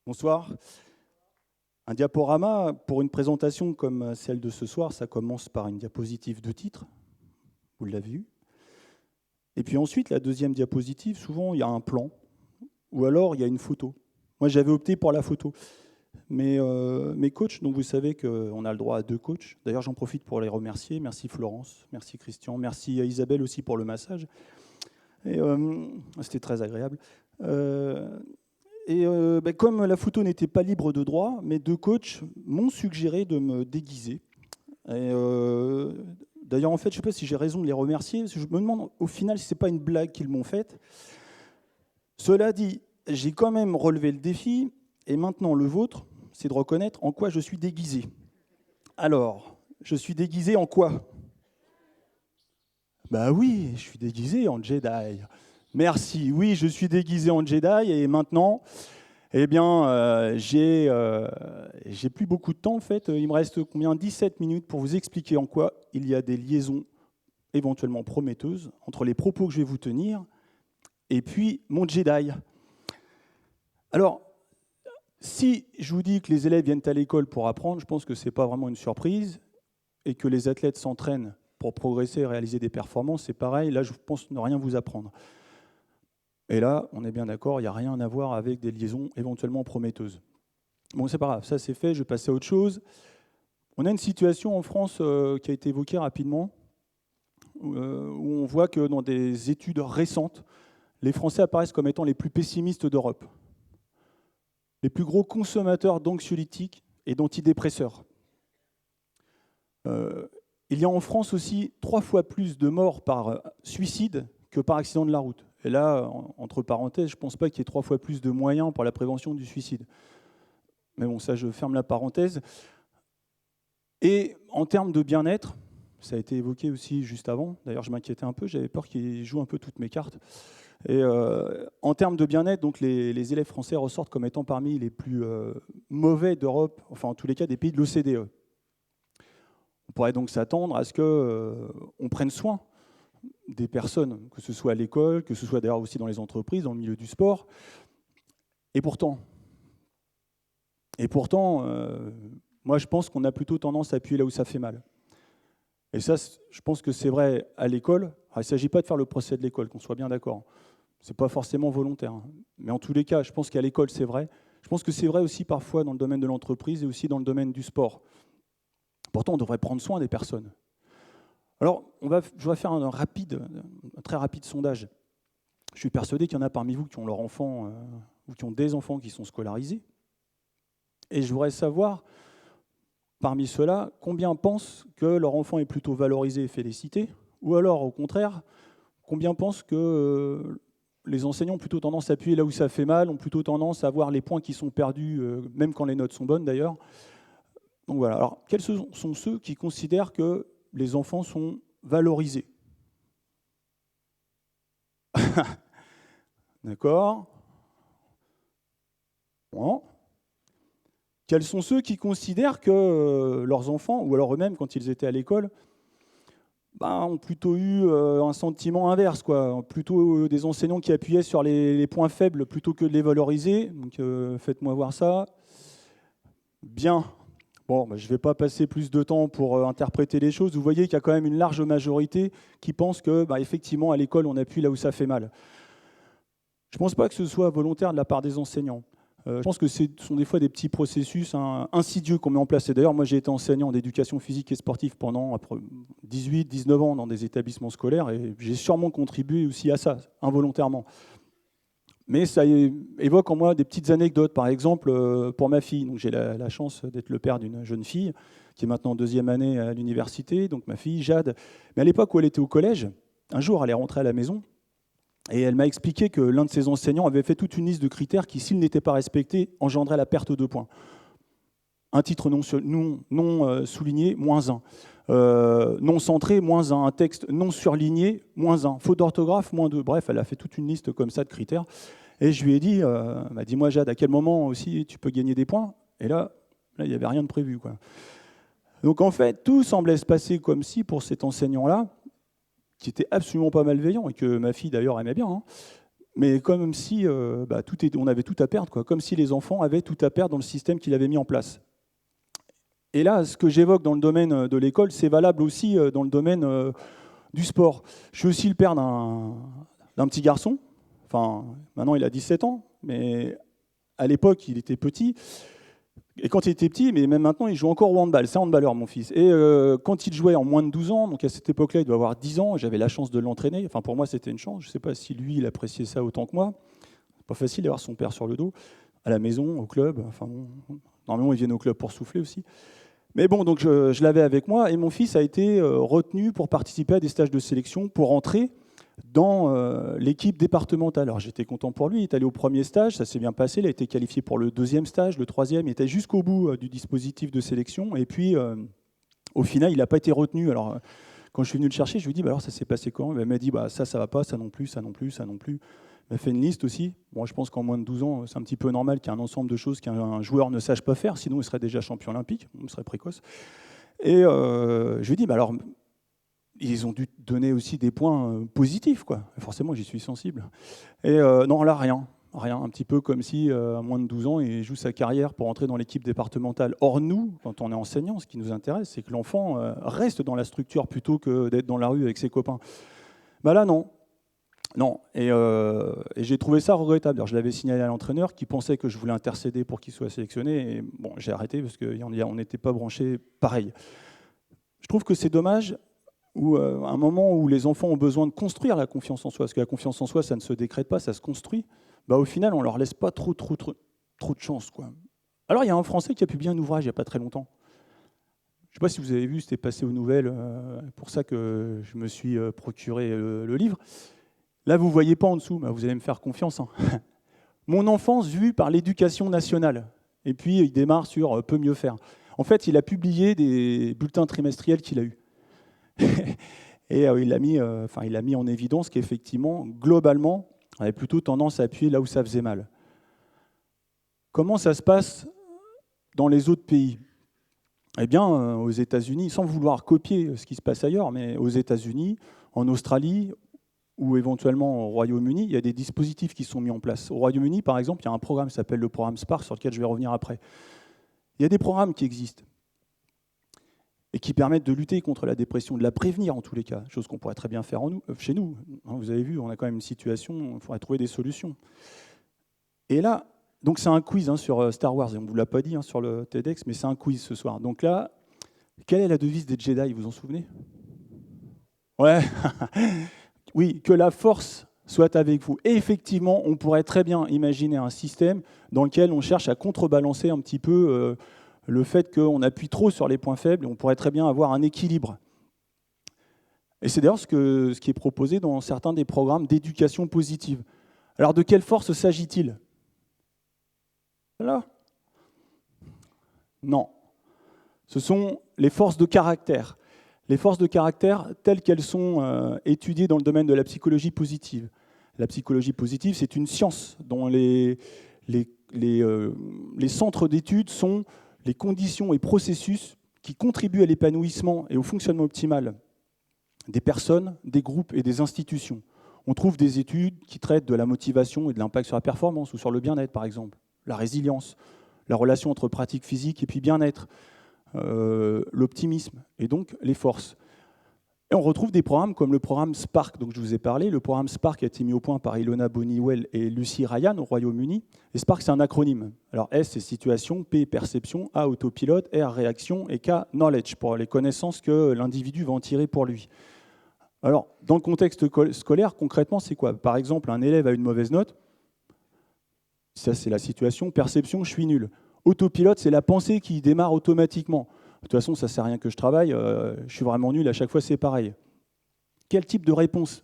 Bonsoir. Un diaporama, pour une présentation comme celle de ce soir, ça commence par une diapositive de titre, vous l'avez vu. Et puis ensuite, la deuxième diapositive, souvent, il y a un plan, ou alors il y a une photo. Moi, j'avais opté pour la photo. Mais mes coachs, donc vous savez qu'on a le droit à 2 coachs. D'ailleurs, j'en profite pour les remercier. Merci Florence, merci Christian, merci à Isabelle aussi pour le massage. Et c'était très agréable. Comme la photo n'était pas libre de droit, mes 2 coachs m'ont suggéré de me déguiser. D'ailleurs, en fait, je ne sais pas si j'ai raison de les remercier, parce que je me demande au final si ce n'est pas une blague qu'ils m'ont faite. Cela dit, j'ai quand même relevé le défi, et maintenant le vôtre, c'est de reconnaître en quoi je suis déguisé. Alors, je suis déguisé en quoi ? Bah oui, je suis déguisé en Jedi. Merci, oui, je suis déguisé en Jedi, et maintenant... Eh bien, j'ai plus beaucoup de temps en fait. Il me reste combien 17 minutes pour vous expliquer en quoi il y a des liaisons éventuellement prometteuses entre les propos que je vais vous tenir et puis mon Jedi. Alors, si je vous dis que les élèves viennent à l'école pour apprendre, je pense que ce n'est pas vraiment une surprise et que les athlètes s'entraînent pour progresser et réaliser des performances, c'est pareil. Là, je pense ne rien vous apprendre. Et là, on est bien d'accord, il n'y a rien à voir avec des liaisons éventuellement prometteuses. Bon, c'est pas grave, ça c'est fait, je vais passer à autre chose. On a une situation en France qui a été évoquée rapidement, où on voit que dans des études récentes, les Français apparaissent comme étant les plus pessimistes d'Europe, les plus gros consommateurs d'anxiolytiques et d'antidépresseurs. Il y a en France aussi 3 fois plus de morts par suicide que par accident de la route. Et là, entre parenthèses, je ne pense pas qu'il y ait 3 fois plus de moyens pour la prévention du suicide. Mais bon, ça, je ferme la parenthèse. Et en termes de bien-être, ça a été évoqué aussi juste avant. D'ailleurs, je m'inquiétais un peu, j'avais peur qu'ils jouent un peu toutes mes cartes. Et en termes de bien-être, donc les élèves français ressortent comme étant parmi les plus mauvais d'Europe, enfin en tous les cas des pays de l'OCDE. On pourrait donc s'attendre à ce qu'on prenne soin des personnes, que ce soit à l'école, que ce soit d'ailleurs aussi dans les entreprises, dans le milieu du sport. Et pourtant, moi je pense qu'on a plutôt tendance à appuyer là où ça fait mal. Et ça, je pense que c'est vrai à l'école. Alors, il ne s'agit pas de faire le procès de l'école, qu'on soit bien d'accord. Ce n'est pas forcément volontaire. Mais en tous les cas, je pense qu'à l'école, c'est vrai. Je pense que c'est vrai aussi parfois dans le domaine de l'entreprise et aussi dans le domaine du sport. Pourtant, on devrait prendre soin des personnes. Alors, je vais faire un très rapide sondage. Je suis persuadé qu'il y en a parmi vous qui ont leurs enfants ou qui ont des enfants qui sont scolarisés. Et je voudrais savoir, parmi ceux-là, combien pensent que leur enfant est plutôt valorisé et félicité, ou alors, au contraire, combien pensent que les enseignants ont plutôt tendance à appuyer là où ça fait mal, ont plutôt tendance à voir les points qui sont perdus, même quand les notes sont bonnes d'ailleurs. Donc voilà. Alors, quels sont ceux qui considèrent que les enfants sont valorisés? D'accord. Bon. Quels sont ceux qui considèrent que leurs enfants, ou alors eux-mêmes quand ils étaient à l'école, ont plutôt eu un sentiment inverse, quoi. Plutôt des enseignants qui appuyaient sur les points faibles plutôt que de les valoriser. Donc faites-moi voir ça. Bien. Bon, je ne vais pas passer plus de temps pour interpréter les choses. Vous voyez qu'il y a quand même une large majorité qui pense que, effectivement, à l'école, on appuie là où ça fait mal. Je ne pense pas que ce soit volontaire de la part des enseignants. Je pense que ce sont des fois des petits processus insidieux qu'on met en place. Et d'ailleurs, moi, j'ai été enseignant d'éducation physique et sportive pendant 18-19 ans dans des établissements scolaires et j'ai sûrement contribué aussi à ça, involontairement. Mais ça évoque en moi des petites anecdotes. Par exemple, pour ma fille, donc j'ai la chance d'être le père d'une jeune fille qui est maintenant en 2e année à l'université, donc ma fille Jade. Mais à l'époque où elle était au collège, un jour, elle est rentrée à la maison et elle m'a expliqué que l'un de ses enseignants avait fait toute une liste de critères qui, s'ils n'étaient pas respectés, engendraient la perte de points. Un titre non souligné, -1. Non centré, -1. Un texte non surligné, -1. Faute d'orthographe, -2. Bref, elle a fait toute une liste comme ça de critères. Et je lui ai dit, dis-moi Jade, à quel moment aussi tu peux gagner des points? Et là, il n'y avait rien de prévu, quoi. Donc en fait, tout semblait se passer comme si, pour cet enseignant-là, qui était absolument pas malveillant, et que ma fille d'ailleurs aimait bien, mais comme si on avait tout à perdre, quoi, comme si les enfants avaient tout à perdre dans le système qu'il avait mis en place. Et là, ce que j'évoque dans le domaine de l'école, c'est valable aussi dans le domaine du sport. Je suis aussi le père d'un petit garçon. Enfin, maintenant, il a 17 ans, mais à l'époque, il était petit. Et quand il était petit, mais même maintenant, il joue encore au handball. C'est un handballeur, mon fils. Et quand il jouait en moins de 12 ans, donc à cette époque-là, il doit avoir 10 ans, j'avais la chance de l'entraîner. Enfin, pour moi, c'était une chance. Je ne sais pas si lui, il appréciait ça autant que moi. C'est pas facile d'avoir son père sur le dos, à la maison, au club. Enfin, bon, normalement, ils viennent au club pour souffler aussi. Mais bon, donc je l'avais avec moi, et mon fils a été retenu pour participer à des stages de sélection, pour entrer dans l'équipe départementale. Alors j'étais content pour lui, il est allé au premier stage, ça s'est bien passé, il a été qualifié pour le deuxième stage, le troisième, il était jusqu'au bout du dispositif de sélection, et puis au final, il n'a pas été retenu. Alors quand je suis venu le chercher, je lui ai dit, bah, alors ça s'est passé quand? Il m'a dit, bah, ça va pas, ça non plus, ça non plus, ça non plus. Il m'a fait une liste aussi. Bon, je pense qu'en moins de 12 ans, c'est un petit peu normal qu'il y ait un ensemble de choses qu'un joueur ne sache pas faire, sinon il serait déjà champion olympique, il serait précoce. Et je lui ai dit, bah alors, ils ont dû donner aussi des points positifs, quoi. Forcément, j'y suis sensible. Et non, là, rien. Un petit peu comme si, à moins de 12 ans, il joue sa carrière pour entrer dans l'équipe départementale. Or, nous, quand on est enseignant, ce qui nous intéresse, c'est que l'enfant reste dans la structure plutôt que d'être dans la rue avec ses copains. Bah là, non. Non. Et j'ai trouvé ça regrettable. Alors, je l'avais signalé à l'entraîneur qui pensait que je voulais intercéder pour qu'il soit sélectionné. Et bon, j'ai arrêté parce qu'on n'était pas branchés pareil. Je trouve que c'est dommage. Ou un moment où les enfants ont besoin de construire la confiance en soi, parce que la confiance en soi, ça ne se décrète pas, ça se construit, bah, au final, on ne leur laisse pas trop de chance, quoi. Alors, il y a un Français qui a publié un ouvrage il n'y a pas très longtemps. Je ne sais pas si vous avez vu, c'était passé aux nouvelles, pour ça que je me suis procuré le livre. Là, vous ne voyez pas en dessous, bah, vous allez me faire confiance. Hein. Mon enfance vue par l'éducation nationale. Et puis, il démarre sur peut mieux faire. En fait, il a publié des bulletins trimestriels qu'il a eus. Et il a mis en évidence qu'effectivement, globalement, on avait plutôt tendance à appuyer là où ça faisait mal. Comment ça se passe dans les autres pays? Eh bien, aux États-Unis, sans vouloir copier ce qui se passe ailleurs, mais aux États-Unis, en Australie ou éventuellement au Royaume-Uni, il y a des dispositifs qui sont mis en place. Au Royaume-Uni, par exemple, il y a un programme qui s'appelle le programme Spark, sur lequel je vais revenir après. Il y a des programmes qui existent et qui permettent de lutter contre la dépression, de la prévenir en tous les cas, chose qu'on pourrait très bien faire chez nous. Vous avez vu, on a quand même une situation, il faudrait trouver des solutions. Et là, donc c'est un quiz sur Star Wars, et on ne vous l'a pas dit sur le TEDx, mais c'est un quiz ce soir. Donc là, quelle est la devise des Jedi, vous vous en souvenez? Ouais, oui, que la force soit avec vous. Et effectivement, on pourrait très bien imaginer un système dans lequel on cherche à contrebalancer un petit peu le fait qu'on appuie trop sur les points faibles, et on pourrait très bien avoir un équilibre. Et c'est d'ailleurs ce qui est proposé dans certains des programmes d'éducation positive. Alors de quelle force s'agit-il? Là? Non. Ce sont les forces de caractère. Les forces de caractère telles qu'elles sont étudiées dans le domaine de la psychologie positive. La psychologie positive, c'est une science dont les centres d'études sont les conditions et processus qui contribuent à l'épanouissement et au fonctionnement optimal des personnes, des groupes et des institutions. On trouve des études qui traitent de la motivation et de l'impact sur la performance ou sur le bien-être, par exemple, la résilience, la relation entre pratique physique et puis bien-être, l'optimisme et donc les forces. Et on retrouve des programmes comme le programme Spark, dont je vous ai parlé. Le programme Spark a été mis au point par Ilona Boniwell et Lucy Ryan au Royaume-Uni. Et Spark, c'est un acronyme. Alors S, c'est situation, P, perception, A, autopilote, R, réaction, et K, knowledge, pour les connaissances que l'individu va en tirer pour lui. Alors, dans le contexte scolaire, concrètement, c'est quoi? Par exemple, un élève a une mauvaise note. Ça, c'est la situation. Perception, je suis nul. Autopilote, c'est la pensée qui démarre automatiquement. De toute façon, ça ne sert à rien que je travaille, je suis vraiment nul, à chaque fois c'est pareil. Quel type de réponse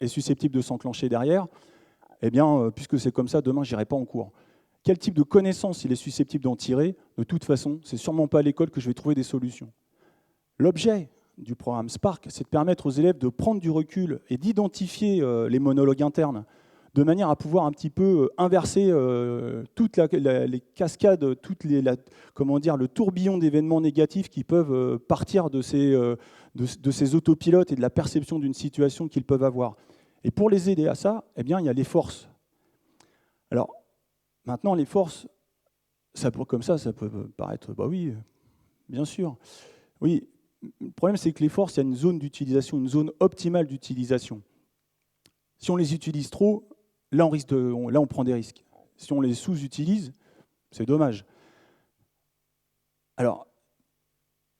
est susceptible de s'enclencher derrière? Eh bien, puisque c'est comme ça, demain, je n'irai pas en cours. Quel type de connaissance il est susceptible d'en tirer? De toute façon, ce n'est sûrement pas à l'école que je vais trouver des solutions. L'objet du programme Spark, c'est de permettre aux élèves de prendre du recul et d'identifier les monologues internes, de manière à pouvoir un petit peu inverser toutes les cascades, le tourbillon d'événements négatifs qui peuvent partir de ces autopilotes et de la perception d'une situation qu'ils peuvent avoir. Et pour les aider à ça, eh bien, il y a les forces. Alors, maintenant, les forces, comme ça peut paraître, bah oui, bien sûr. Oui, le problème, c'est que les forces, il y a une zone d'utilisation, une zone optimale d'utilisation. Si on les utilise trop, là, on prend des risques. Si on les sous-utilise, c'est dommage. Alors,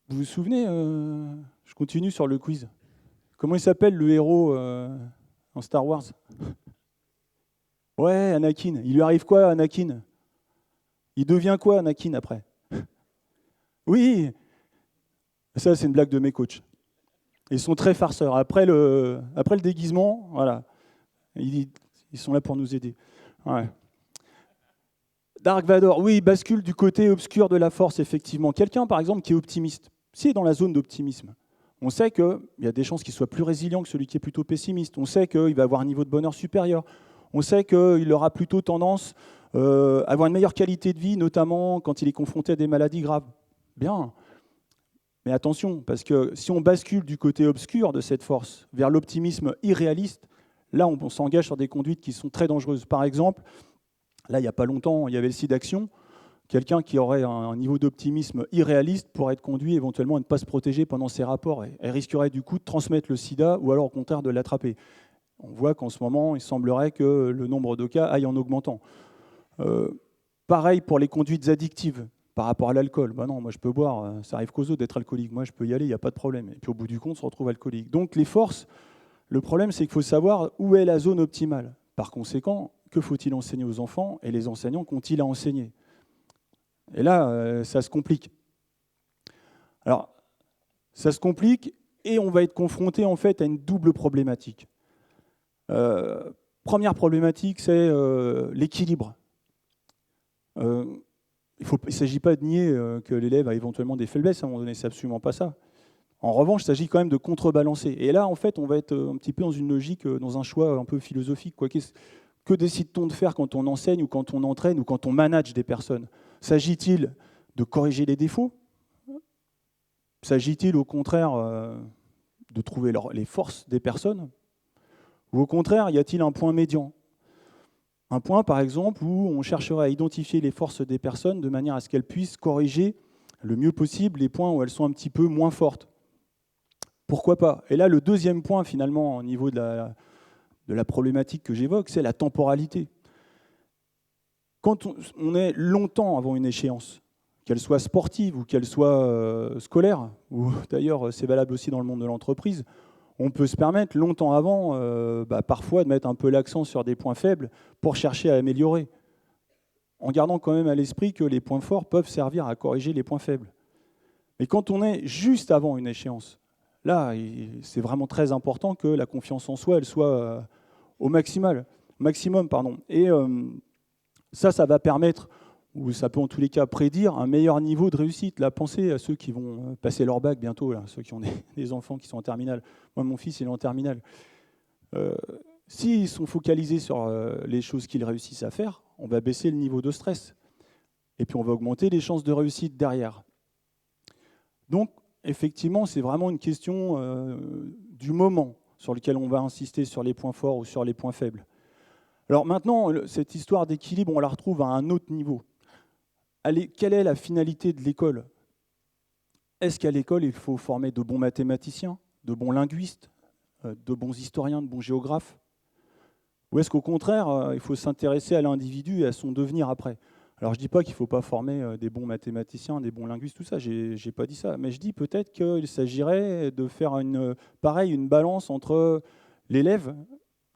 vous vous souvenez, je continue sur le quiz. Comment il s'appelle le héros en Star Wars? Ouais, Anakin. Il lui arrive quoi à Anakin? Il devient quoi, Anakin, après? Oui, ça, c'est une blague de mes coachs. Ils sont très farceurs. Après le déguisement, voilà, ils sont là pour nous aider. Ouais. Dark Vador, oui, il bascule du côté obscur de la force, effectivement. Quelqu'un, par exemple, qui est optimiste, s'il est dans la zone d'optimisme, on sait qu'il y a des chances qu'il soit plus résilient que celui qui est plutôt pessimiste. On sait qu'il va avoir un niveau de bonheur supérieur. On sait qu'il aura plutôt tendance à avoir une meilleure qualité de vie, notamment quand il est confronté à des maladies graves. Bien. Mais attention, parce que si on bascule du côté obscur de cette force vers l'optimisme irréaliste, là, on s'engage sur des conduites qui sont très dangereuses. Par exemple, là, il n'y a pas longtemps, il y avait le site d'action. Quelqu'un qui aurait un niveau d'optimisme irréaliste pourrait être conduit éventuellement à ne pas se protéger pendant ses rapports et risquerait du coup de transmettre le sida ou alors au contraire de l'attraper. On voit qu'en ce moment, il semblerait que le nombre de cas aille en augmentant. Pareil pour les conduites addictives par rapport à l'alcool. Ben non, moi je peux boire, ça arrive qu'aux autres d'être alcoolique. Moi je peux y aller, il n'y a pas de problème. Et puis au bout du compte, on se retrouve alcoolique. Donc les forces, le problème c'est qu'il faut savoir où est la zone optimale. Par conséquent, que faut-il enseigner aux enfants et les enseignants qu'ont-ils à enseigner? Et là, ça se complique. Alors, ça se complique et on va être confronté en fait à une double problématique. Première problématique, c'est l'équilibre. Il ne s'agit pas de nier que l'élève a éventuellement des faiblesses, à un moment donné, c'est absolument pas ça. En revanche, il s'agit quand même de contrebalancer. Et là, en fait, on va être un petit peu dans une logique, dans un choix un peu philosophique. Que décide-t-on de faire quand on enseigne ou quand on entraîne ou quand on manage des personnes? S'agit-il de corriger les défauts? S'agit-il au contraire de trouver les forces des personnes? Ou au contraire, y a-t-il un point médian? Un point, par exemple, où on chercherait à identifier les forces des personnes de manière à ce qu'elles puissent corriger le mieux possible les points où elles sont un petit peu moins fortes. Pourquoi pas? Et là, le deuxième point, finalement, au niveau de la problématique que j'évoque, c'est la temporalité. Quand on est longtemps avant une échéance, qu'elle soit sportive ou qu'elle soit scolaire, ou d'ailleurs c'est valable aussi dans le monde de l'entreprise, on peut se permettre longtemps avant, parfois, de mettre un peu l'accent sur des points faibles pour chercher à améliorer, en gardant quand même à l'esprit que les points forts peuvent servir à corriger les points faibles. Mais quand on est juste avant une échéance, là, c'est vraiment très important que la confiance en soi, elle soit au maximum. Et ça va permettre, ou ça peut en tous les cas prédire, un meilleur niveau de réussite. Là, pensez à ceux qui vont passer leur bac bientôt, là, ceux qui ont des enfants qui sont en terminale. Moi, mon fils, il est en terminale. S'ils sont focalisés sur les choses qu'ils réussissent à faire, on va baisser le niveau de stress. Et puis, on va augmenter les chances de réussite derrière. Donc, effectivement, c'est vraiment une question du moment sur lequel on va insister sur les points forts ou sur les points faibles. Alors maintenant, cette histoire d'équilibre, on la retrouve à un autre niveau. Quelle est la finalité de l'école? Est-ce qu'à l'école, il faut former de bons mathématiciens, de bons linguistes, de bons historiens, de bons géographes? Ou est-ce qu'au contraire, il faut s'intéresser à l'individu et à son devenir après? Alors je ne dis pas qu'il ne faut pas former des bons mathématiciens, des bons linguistes, tout ça, je n'ai pas dit ça. Mais je dis peut-être qu'il s'agirait de faire une balance entre l'élève,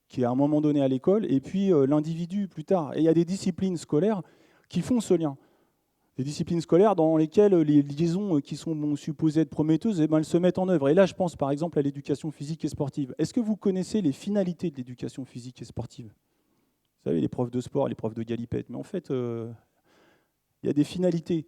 qui est à un moment donné à l'école, et puis l'individu plus tard. Et il y a des disciplines scolaires qui font ce lien. Des disciplines scolaires dans lesquelles les liaisons qui sont supposées être prometteuses, elles se mettent en œuvre. Et là, je pense par exemple à l'éducation physique et sportive. Est-ce que vous connaissez les finalités de l'éducation physique et sportive? Vous savez, les profs de sport, les profs de galipette. Mais en fait, il y a des finalités.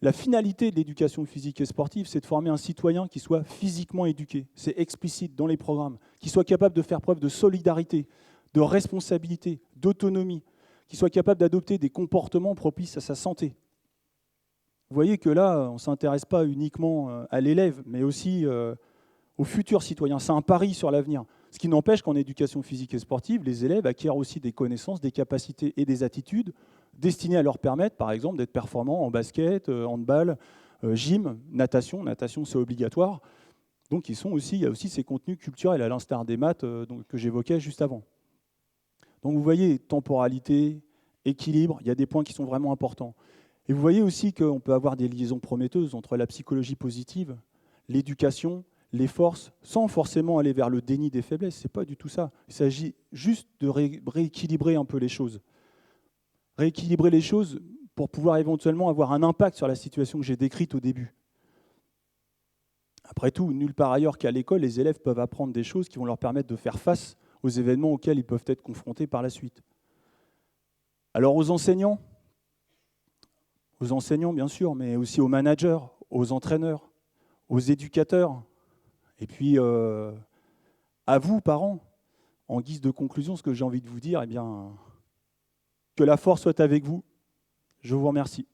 La finalité de l'éducation physique et sportive, c'est de former un citoyen qui soit physiquement éduqué. C'est explicite dans les programmes. Qui soit capable de faire preuve de solidarité, de responsabilité, d'autonomie. Qui soit capable d'adopter des comportements propices à sa santé. Vous voyez que là, on ne s'intéresse pas uniquement à l'élève, mais aussi aux futurs citoyens. C'est un pari sur l'avenir. Ce qui n'empêche qu'en éducation physique et sportive, les élèves acquièrent aussi des connaissances, des capacités et des attitudes destinées à leur permettre, par exemple, d'être performants en basket, handball, gym, natation. Natation, c'est obligatoire. Donc, il y a aussi ces contenus culturels, à l'instar des maths que j'évoquais juste avant. Donc, vous voyez, temporalité, équilibre, il y a des points qui sont vraiment importants. Et vous voyez aussi qu'on peut avoir des liaisons prometteuses entre la psychologie positive, l'éducation, les forces, sans forcément aller vers le déni des faiblesses. Ce n'est pas du tout ça. Il s'agit juste de rééquilibrer un peu les choses. Rééquilibrer les choses pour pouvoir éventuellement avoir un impact sur la situation que j'ai décrite au début. Après tout, nulle part ailleurs qu'à l'école, les élèves peuvent apprendre des choses qui vont leur permettre de faire face aux événements auxquels ils peuvent être confrontés par la suite. Alors aux enseignants bien sûr, mais aussi aux managers, aux entraîneurs, aux éducateurs, et puis à vous, parents, en guise de conclusion, ce que j'ai envie de vous dire, eh bien, que la force soit avec vous. Je vous remercie.